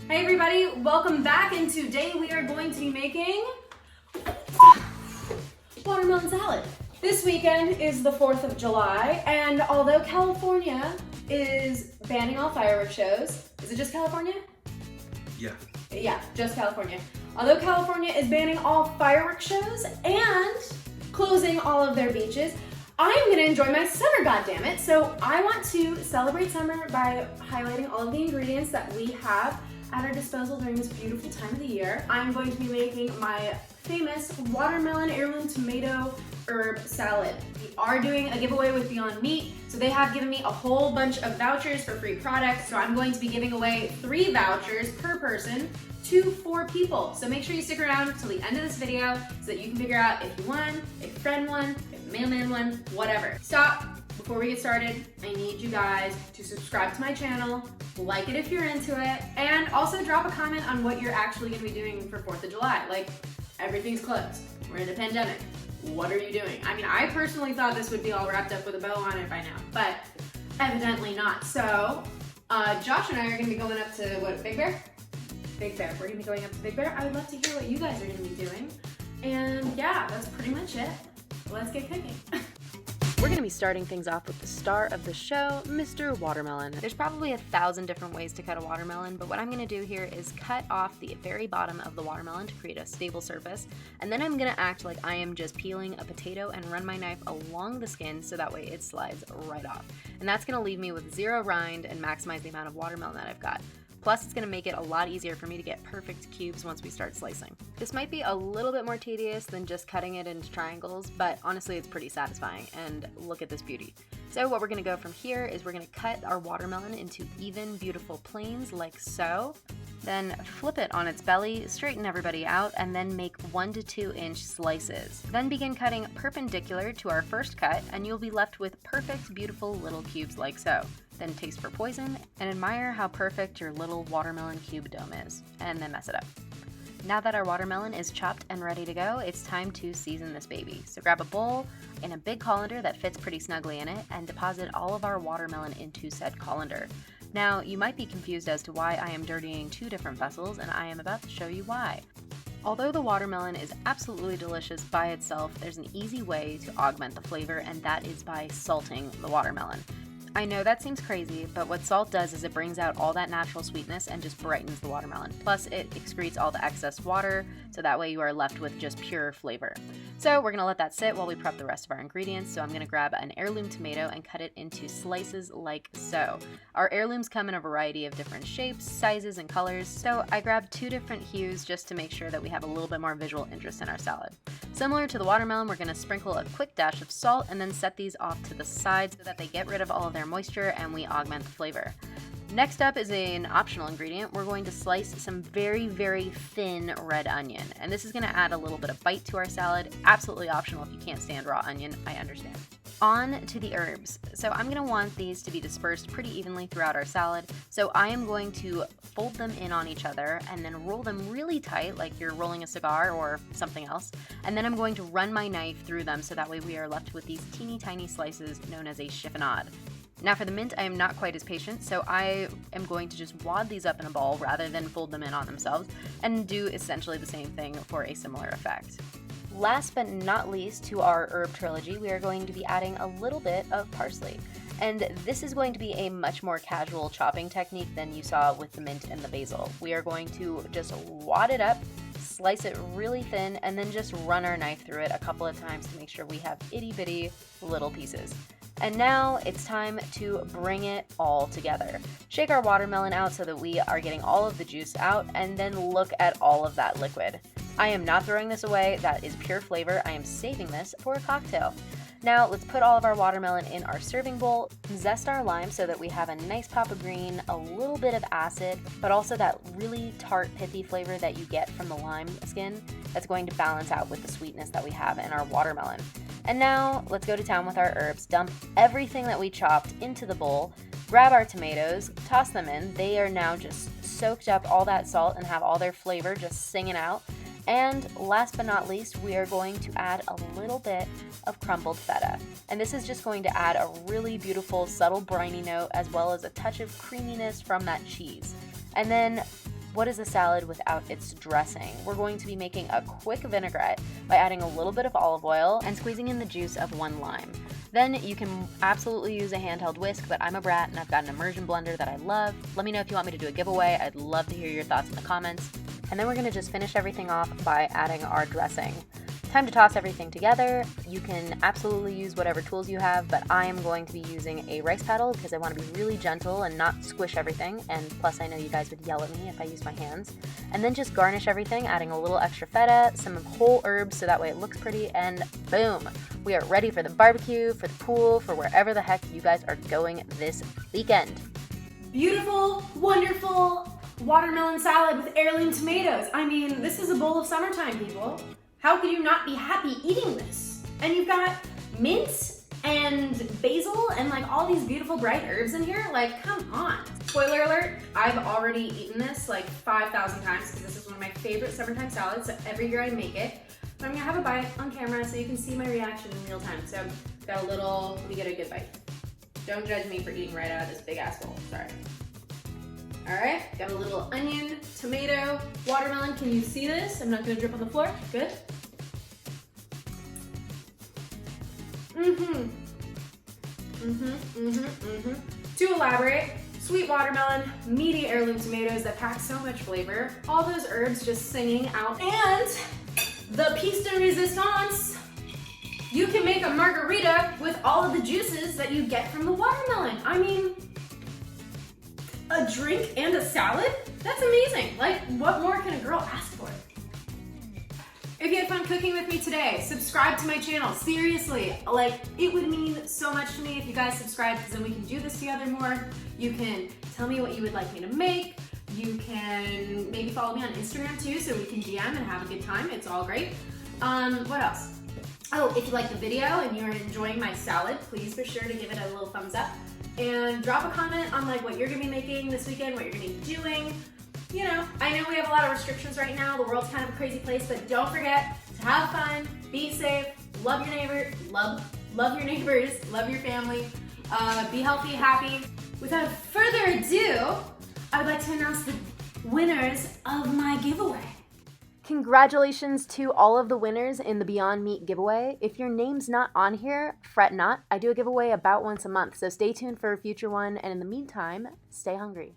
Hey everybody, welcome back, and today we are going to be making watermelon salad. This weekend is the 4th of July, and although California is banning all fireworks shows, is it just California? Yeah. Yeah, just California. Although California is banning all fireworks shows and closing all of their beaches, I'm gonna enjoy my summer, goddammit. So I want to celebrate summer by highlighting all of the ingredients that we have at our disposal during this beautiful time of the year. I'm going to be making my famous watermelon heirloom tomato herb salad. We are doing a giveaway with Beyond Meat, so they have given me a whole bunch of vouchers for free products, so I'm going to be giving away 3 vouchers per person to 4 people. So make sure you stick around till the end of this video so that you can figure out if you won, if a friend won, if a mailman won, whatever. Stop. Before we get started, I need you guys to subscribe to my channel, like it if you're into it, and also drop a comment on what you're actually gonna be doing for 4th of July. Like, everything's closed. We're in a pandemic. What are you doing? I mean, I personally thought this would be all wrapped up with a bow on it by now, but evidently not. So, Josh and I are gonna be going up to, what, Big Bear? Big Bear. We're gonna be going up to Big Bear. I would love to hear what you guys are gonna be doing. And yeah, that's pretty much it. Let's get cooking. We're going to be starting things off with the star of the show, Mr. Watermelon. There's probably 1,000 different ways to cut a watermelon, but what I'm going to do here is cut off the very bottom of the watermelon to create a stable surface, and then I'm going to act like I am just peeling a potato and run my knife along the skin so that way it slides right off. And that's going to leave me with 0 rind and maximize the amount of watermelon that I've got. Plus, it's going to make it a lot easier for me to get perfect cubes once we start slicing. This might be a little bit more tedious than just cutting it into triangles, but honestly, it's pretty satisfying, and look at this beauty. So what we're going to go from here is we're going to cut our watermelon into even, beautiful planes like so. Then flip it on its belly, straighten everybody out, and then make 1 to 2 inch slices. Then begin cutting perpendicular to our first cut, and you'll be left with perfect, beautiful little cubes like so. Then taste for poison, and admire how perfect your little watermelon cube dome is, and then mess it up. Now that our watermelon is chopped and ready to go, it's time to season this baby. So grab a bowl and a big colander that fits pretty snugly in it, and deposit all of our watermelon into said colander. Now, you might be confused as to why I am dirtying 2 different vessels, and I am about to show you why. Although the watermelon is absolutely delicious by itself, there's an easy way to augment the flavor, and that is by salting the watermelon. I know that seems crazy, but what salt does is it brings out all that natural sweetness and just brightens the watermelon. Plus, it excretes all the excess water, so that way you are left with just pure flavor. So we're going to let that sit while we prep the rest of our ingredients. So I'm going to grab an heirloom tomato and cut it into slices like so. Our heirlooms come in a variety of different shapes, sizes, and colors, so I grabbed 2 different hues just to make sure that we have a little bit more visual interest in our salad. Similar to the watermelon, we're going to sprinkle a quick dash of salt and then set these off to the side so that they get rid of all of their moisture and we augment the flavor. Next up is an optional ingredient. We're going to slice some very, very thin red onion, and this is going to add a little bit of bite to our salad. Absolutely optional if you can't stand raw onion, I understand. On to the herbs. So I'm going to want these to be dispersed pretty evenly throughout our salad, so I am going to fold them in on each other and then roll them really tight like you're rolling a cigar or something else, and then I'm going to run my knife through them so that way we are left with these teeny tiny slices known as a chiffonade. Now for the mint, I am not quite as patient, so I am going to just wad these up in a ball rather than fold them in on themselves, and do essentially the same thing for a similar effect. Last but not least to our herb trilogy, we are going to be adding a little bit of parsley. And this is going to be a much more casual chopping technique than you saw with the mint and the basil. We are going to just wad it up, slice it really thin, and then just run our knife through it a couple of times to make sure we have itty bitty little pieces. And now it's time to bring it all together. Shake our watermelon out so that we are getting all of the juice out, and then look at all of that liquid. I am not throwing this away, that is pure flavor. I am saving this for a cocktail. Now let's put all of our watermelon in our serving bowl, zest our lime so that we have a nice pop of green, a little bit of acid, but also that really tart, pithy flavor that you get from the lime skin that's going to balance out with the sweetness that we have in our watermelon. And now let's go to town with our herbs, dump everything that we chopped into the bowl, grab our tomatoes, toss them in. They are now just soaked up all that salt and have all their flavor just singing out. And last but not least, we are going to add a little bit of crumbled feta. And this is just going to add a really beautiful, subtle briny note as well as a touch of creaminess from that cheese. And then What is a salad without its dressing? We're going to be making a quick vinaigrette by adding a little bit of olive oil and squeezing in the juice of 1 lime. Then you can absolutely use a handheld whisk, but I'm a brat and I've got an immersion blender that I love. Let me know if you want me to do a giveaway. I'd love to hear your thoughts in the comments. And then we're gonna just finish everything off by adding our dressing. Time to toss everything together. You can absolutely use whatever tools you have, but I am going to be using a rice paddle because I want to be really gentle and not squish everything, and plus I know you guys would yell at me if I use my hands. And then just garnish everything, adding a little extra feta, some whole herbs so that way it looks pretty, and boom! We are ready for the barbecue, for the pool, for wherever the heck you guys are going this weekend. Beautiful, wonderful watermelon salad with heirloom tomatoes. I mean, this is a bowl of summertime, people. How could you not be happy eating this? And you've got mint and basil and like all these beautiful bright herbs in here. Like, come on. Spoiler alert, I've already eaten this like 5,000 times because this is one of my favorite summertime salads. So every year I make it. But I'm gonna have a bite on camera so you can see my reaction in real time. So got a little, let me get a good bite. Don't judge me for eating right out of this big ass bowl, sorry. All right, got a little onion, tomato, watermelon. Can you see this? I'm not gonna drip on the floor. Good. To elaborate, sweet watermelon, meaty heirloom tomatoes that pack so much flavor, all those herbs just singing out, and the piece de resistance, you can make a margarita with all of the juices that you get from the watermelon. I mean, a drink and a salad? That's amazing. Like, what more can a girl ask for? If you had fun cooking with me today, subscribe to my channel. Seriously, like, it would mean so much to me if you guys subscribe because then we can do this together more. You can tell me what you would like me to make. You can maybe follow me on Instagram too so we can DM and have a good time. It's all great. What else? Oh, if you like the video and you're enjoying my salad, please be sure to give it a little thumbs up. And drop a comment on like what you're gonna be making this weekend, what you're gonna be doing. You know, I know we have a lot of restrictions right now. The world's kind of a crazy place, but don't forget to have fun, be safe, love your neighbor, love your neighbors, love your family, be healthy, happy. Without further ado, I would like to announce the winners of my giveaway. Congratulations to all of the winners in the Beyond Meat giveaway. If your name's not on here, fret not. I do a giveaway about once a month, so stay tuned for a future one, and in the meantime, stay hungry.